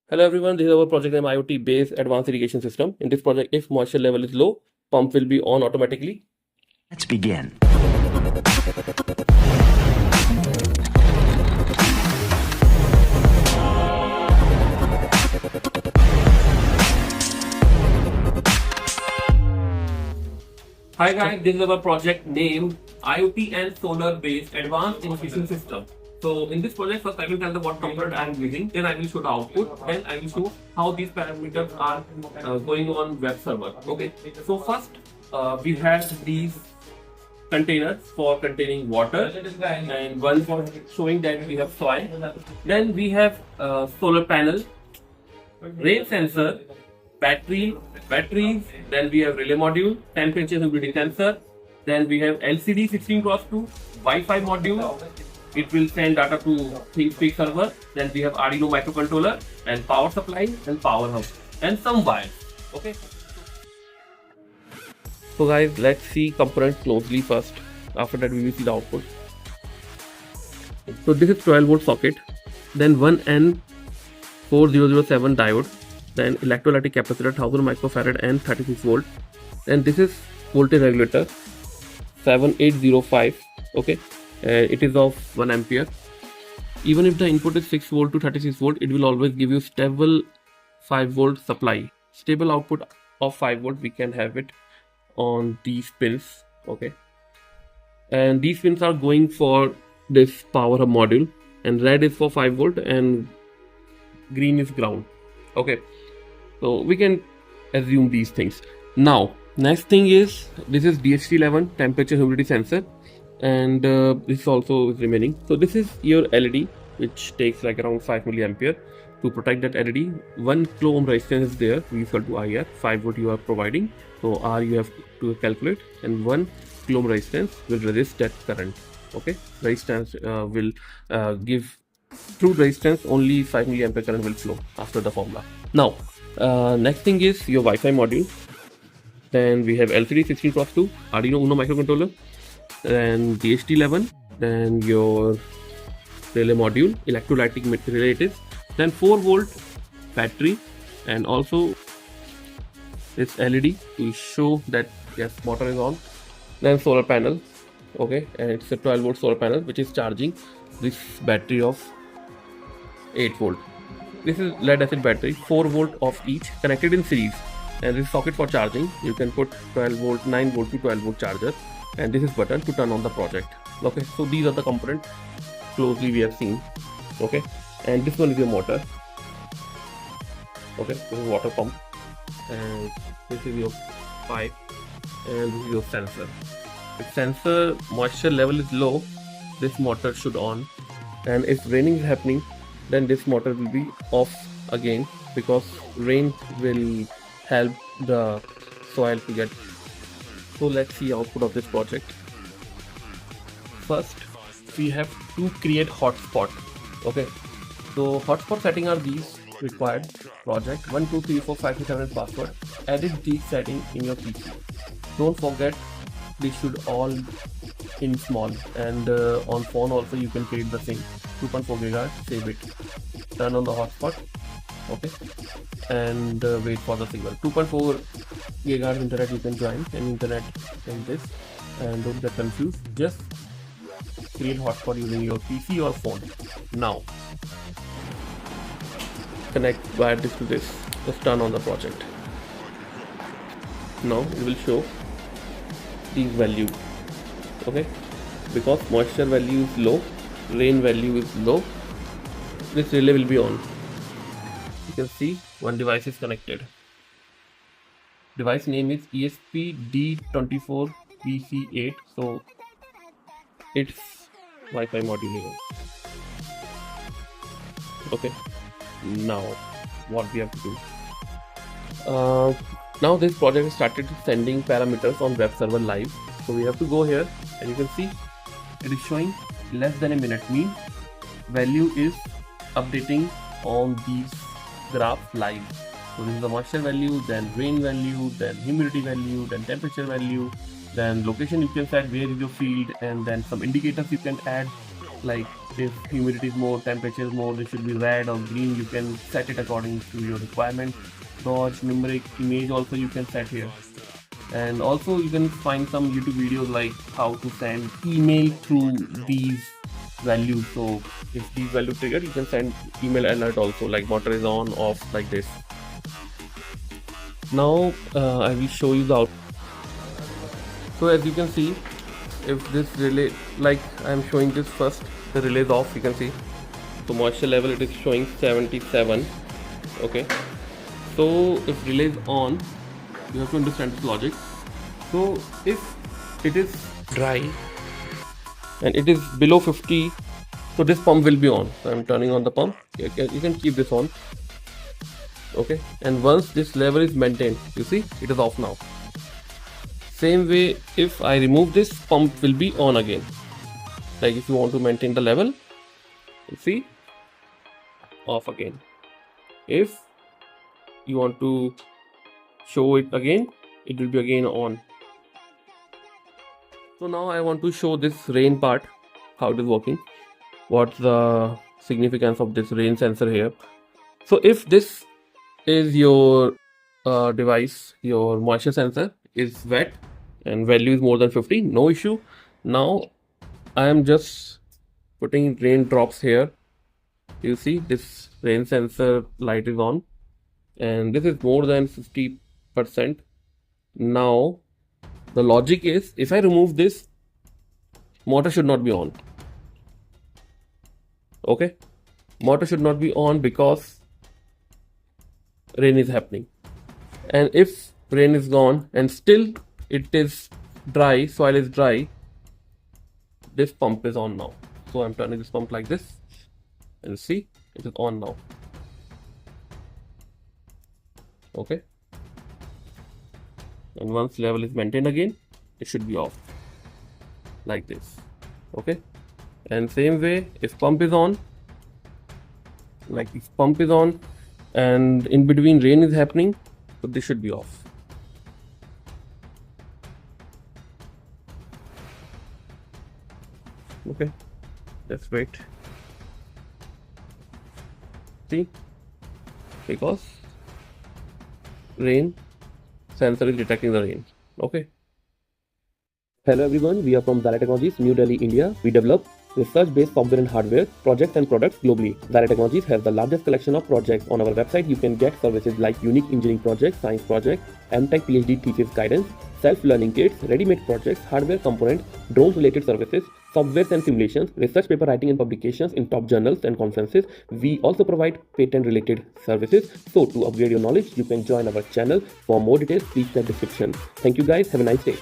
Hello everyone, this is our project name IoT based advanced irrigation system. In this project, if moisture level is low, pump will be on automatically. Let's begin. Hi guys, this is our project name IoT and Solar based advanced irrigation system. So in this project, first I will tell the what component I am using, then I will show the output, then I will show how these parameters are going on web server. Okay. So first we have these containers for containing water and one for showing that we have soil. Then we have solar panel, rain sensor, batteries, then we have relay module, temperature humidity sensor, then we have LCD 16x2 Wi-Fi module. It will send data to ThingSpeak server. Then we have Arduino microcontroller and power supply and power hub and some wires. Okay. So guys, let's see components closely first. After that we will see the output. So this is 12 volt socket, then one N4007 diode, then electrolytic capacitor 1000 microfarad and 36 volt. Then this is voltage regulator 7805. Okay. It is of 1 ampere. Even if the input is 6 volt to 36 volt, it will always give you stable 5 volt supply. Stable output of 5 volt, we can have it on these pins. Okay, and these pins are going for this power hub module, and red is for 5 volt and green is ground. Okay, so we can assume these things. Now next thing is, this is DHT11 temperature humidity sensor, and this also is remaining. So this is your LED, which takes like around 5 milliampere. To protect that LED, 1 kilo ohm resistance is there, V equal to IR. 5 volt you are providing, so R you have to calculate, and 1 kilo ohm resistance will resist that current. Okay, resistance will give through resistance only 5 milliampere current will flow after the formula. Now next thing is your Wi-Fi module. Then we have LCD 16x2 Arduino Uno microcontroller, then DHT11, then your relay module, electrolytic relay it is, then 4 volt battery, and also this LED to show that yes, motor is on. Then solar panel. Okay, and it's a 12 volt solar panel which is charging this battery of 8 volt. This is lead acid battery, 4 volt of each, connected in series, and this socket for charging. You can put 12 volt, 9 volt to 12 volt charger, and this is button to turn on the project. Okay, so these are the components closely we have seen. Okay, and this one is your motor. Okay, this is water pump, and this is your pipe, and this is your sensor. If sensor moisture level is low, this motor should on, and if raining is happening, then this motor will be off again, because rain will help the soil to get. So let's see output of this project. First we have to create hotspot. Okay, so hotspot setting are these required. Project 1 2 3 4 5 6 7 password. Edit these setting in your PC. Don't forget, these should all in small, and on phone also you can create the same. 2.4 GHz, save it, turn on the hotspot. Okay, and wait for the signal. 2.4 GHz internet you can join, and internet in this, and don't get confused, just create hotspot using your PC or phone. Now connect wire this to this, just turn on the project. Now it will show these values. Okay, because moisture value is low, rain value is low, this relay will be on. You can see one device is connected. Device name is ESP-D24PC8, so it's Wi-Fi module here. Okay, now what we have to do, now this project started sending parameters on web server live. So we have to go here, and you can see it is showing less than a minute, means value is updating on these graphs live. So this is the moisture value, then rain value, then humidity value, then temperature value, then location you can set where is your field, and then some indicators you can add like if humidity is more, temperature is more, this should be red or green. You can set it according to your requirement. Dodge, numeric, image also you can set here. And also you can find some YouTube videos like how to send email through these values. So if these values triggered, you can send email alert also, like motor is on, off, like this. Now I will show you the output. So as you can see, if this relay, like I am showing this first, the relay is off, you can see. So moisture level, it is showing 77. Okay. So if relay is on, you have to understand this logic. So if it is dry and it is below 50, so this pump will be on. So I'm turning on the pump. You can keep this on. Okay. And once this level is maintained, you see it is off now. Same way, if I remove this, pump will be on again. Like if you want to maintain the level, you see, off again. If you want to show it again, it will be again on. So now I want to show this rain part, how it is working. What's the significance of this rain sensor here? So if this is your device, your moisture sensor is wet and value is more than 50, no issue. Now I am just putting raindrops here. You see this rain sensor light is on and this is more than 50%. Now the logic is, if I remove this, motor should not be on. Okay, motor should not be on because rain is happening. And if rain is gone and still it is dry, soil is dry, this pump is on now. So I'm turning this pump like this and see it is on now. Okay, and once level is maintained again, it should be off like this. Okay, and same way, if pump is on, like if pump is on and in between rain is happening, so this should be off. Okay, let's wait. See, because rain sensor is detecting the rain. Okay. Hello everyone, we are from Xilir Technologies, New Delhi, India. We develop research-based software and hardware projects and products globally. Xilir Technologies has the largest collection of projects. On our website, you can get services like unique engineering projects, science projects, M.Tech Ph.D. thesis guidance, self-learning kits, ready-made projects, hardware components, drones-related services, softwares and simulations, research paper writing and publications in top journals and conferences. We also provide patent-related services. So to upgrade your knowledge, you can join our channel. For more details, please check the description. Thank you guys. Have a nice day.